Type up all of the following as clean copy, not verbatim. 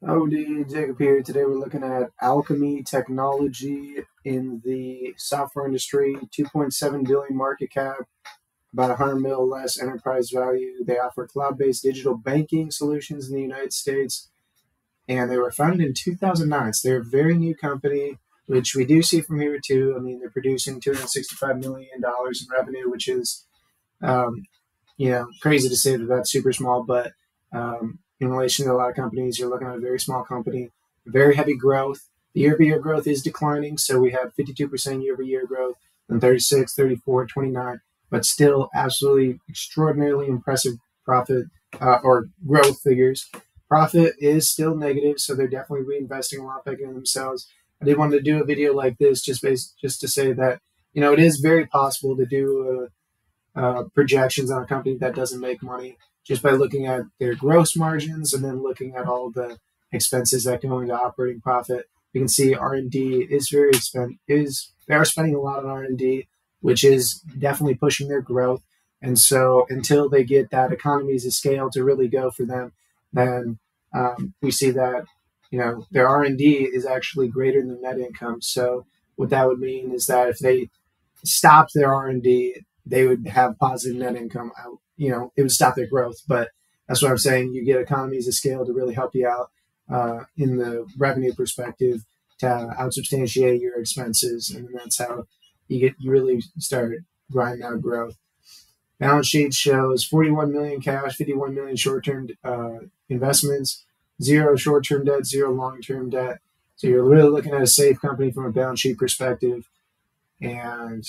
Howdy, Jacob here. Today we're looking at Alkami Technology in the software industry. 2.7 billion market cap, about 100 mil less enterprise value. They offer cloud-based digital banking solutions in the United States, and they were founded in 2009. So they're a very new company, which we do see from here too. I mean, they're producing $265 million in revenue, which is um, crazy to say that that's super small, but in relation to a lot of companies, you're looking at a very small company, very heavy growth. The year-over-year growth is declining, so we have 52% year-over-year growth, and 36, 34, 29, but still absolutely extraordinarily impressive profit or growth figures. Profit is still negative, so they're definitely reinvesting a lot back in themselves. I did want to do a video like this just to say that it is very possible to do projections on a company that doesn't make money just by looking at their gross margins and then looking at all the expenses that go into operating profit. You can see R&D is very expensive. They are spending a lot on R&D, which is definitely pushing their growth. And so until they get that economies of scale to really go for them, then we see that their R&D is actually greater than net income. So what that would mean is that if they stopped their R&D, they would have positive net income. It would stop their growth, but that's what I'm saying. You get economies of scale to really help you out in the revenue perspective to outsubstantiate your expenses, and that's how you really start grinding out growth. Balance sheet shows 41 million cash, 51 million short-term investments, 0 short-term debt, 0 long-term debt. So you're really looking at a safe company from a balance sheet perspective, and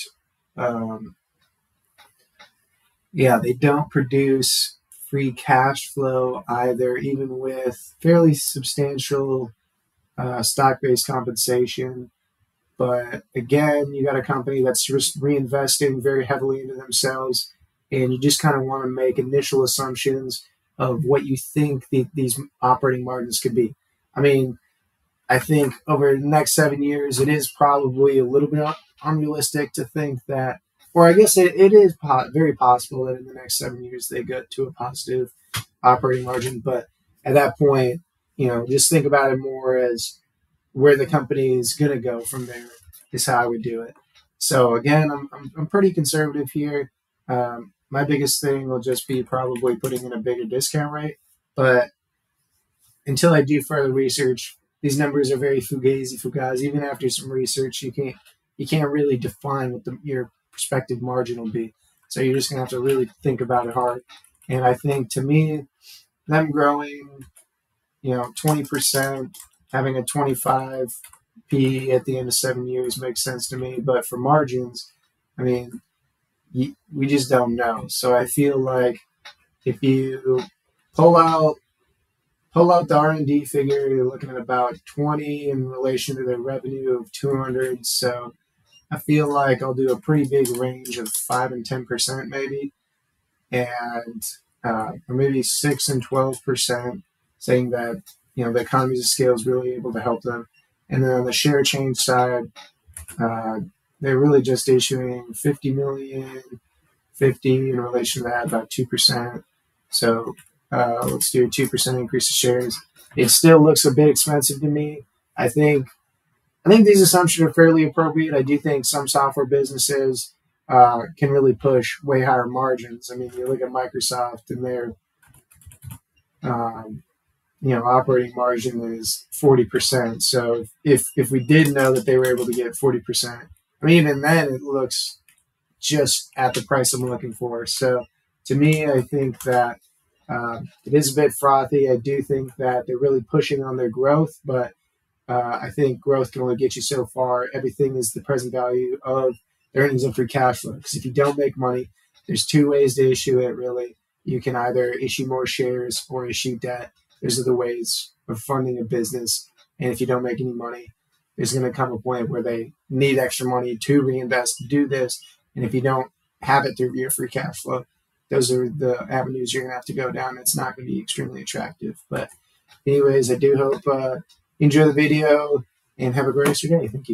they don't produce free cash flow either, even with fairly substantial stock-based compensation. But again, you got a company that's just reinvesting very heavily into themselves, and you just kind of want to make initial assumptions of what you think these operating margins could be. I mean, I think over the next 7 years, it is probably a little bit unrealistic to think that, or I guess it is very possible that in the next 7 years they get to a positive operating margin. But at that point, just think about it more as where the company is going to go from there is how I would do it. So again, I'm pretty conservative here. My biggest thing will just be probably putting in a bigger discount rate. But until I do further research, these numbers are very fugazi. Even after some research, you can't really define what your prospective margin will be. So you're just gonna have to really think about it hard. And I think, to me, them growing, 20%, having a 25 P at the end of 7 years makes sense to me. But for margins, I mean, we just don't know. So I feel like if you pull out the R&D figure, you're looking at about 20 in relation to their revenue of 200. So I feel like I'll do a pretty big range of 5 and 10% maybe, and or maybe 6 and 12%, saying that the economies of scale is really able to help them. And then on the share change side, they're really just issuing 50 million, 50 in relation to that, about 2%. So let's do a 2% increase of shares. It still looks a bit expensive to me. I think these assumptions are fairly appropriate. I do think some software businesses can really push way higher margins. I mean, you look at Microsoft and their operating margin is 40%. So if we did know that they were able to get 40%, I mean, even then it looks just at the price I'm looking for. So to me, I think that it is a bit frothy. I do think that they're really pushing on their growth, but I think growth can only get you so far. Everything is the present value of the earnings and free cash flow. Because if you don't make money, there's 2 ways to issue it, really. You can either issue more shares or issue debt. Those are the ways of funding a business. And if you don't make any money, there's going to come a point where they need extra money to reinvest to do this. And if you don't have it through your free cash flow, those are the avenues you're going to have to go down. It's not going to be extremely attractive. But anyways, I do hope you enjoy the video and have a great rest of your day. Thank you.